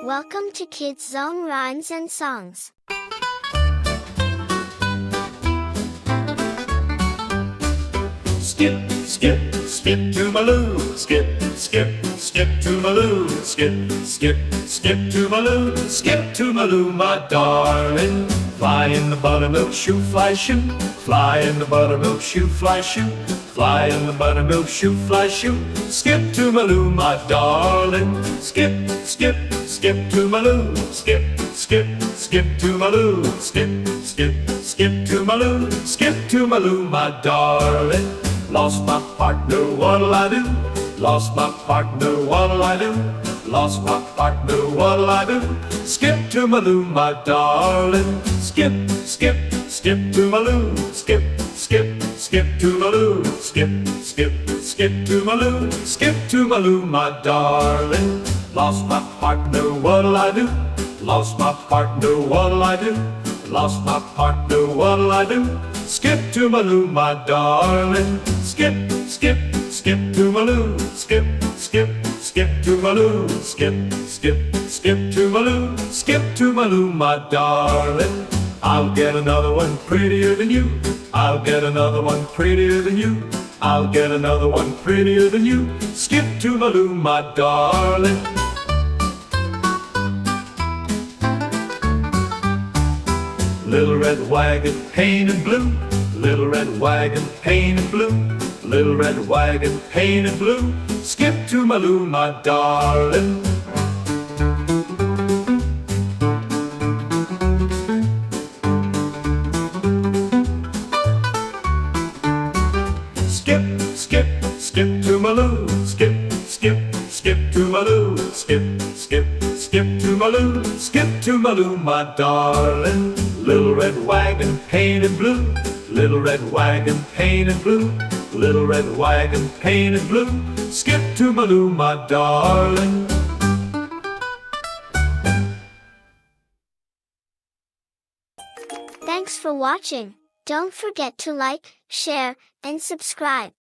Welcome to Kids Zone Rhymes and Songs. Skip, skip, skip to my loo. Skip, skip, skip to my loo. Skip, skip, skip to my loo. Skip to my loo, my darling. Fly in the buttermilk shoe, fly shoe. Fly in the buttermilk shoe, fly shoe. Fly in the buttermilk shoe, fly shoe. Skip to my loo, my darling. Skip, skip, skip to my loo. Skip, skip, skip to my loo. Skip, skip, skip to my loo. Skip to my loo, my darling. Lost my partner, what'll I do? Lost my partner, what'll I do? Lost my partner, what'll I do? Skip to my loo, my darling. Skip, skip, skip to my loo. Skip, skip, skip to my loo. Skip, skip, skip to my loo. Skip to my loo, my darling. Lost my partner, what'll I do? Lost my partner, what'll I do? Lost my partner, what'll I do? Skip to my loo, my darling. Skip, skip, skip to my loo. Skip, skip, skip to my loo. Skip, skip, skip to my loo. Skip to my loo, my darling. I'll get another one prettier than you. I'll get another one prettier than you. I'll get another one prettier than you. Skip to my loo, my darling. Little red wagon painted blue. Little red wagon painted blue. Little red wagon painted blue. Skip to my loo, my darling. Skip, skip, skip to my loo. Skip, skip, skip to my loo. Skip, skip, skip to my loo. Skip to my loo, my darling. Little red wagon painted blue. Little red wagon painted blue. Little red wagon painted blue. Skip to my loo, my darling. Thanks for watching. Don't forget to like, share, and subscribe.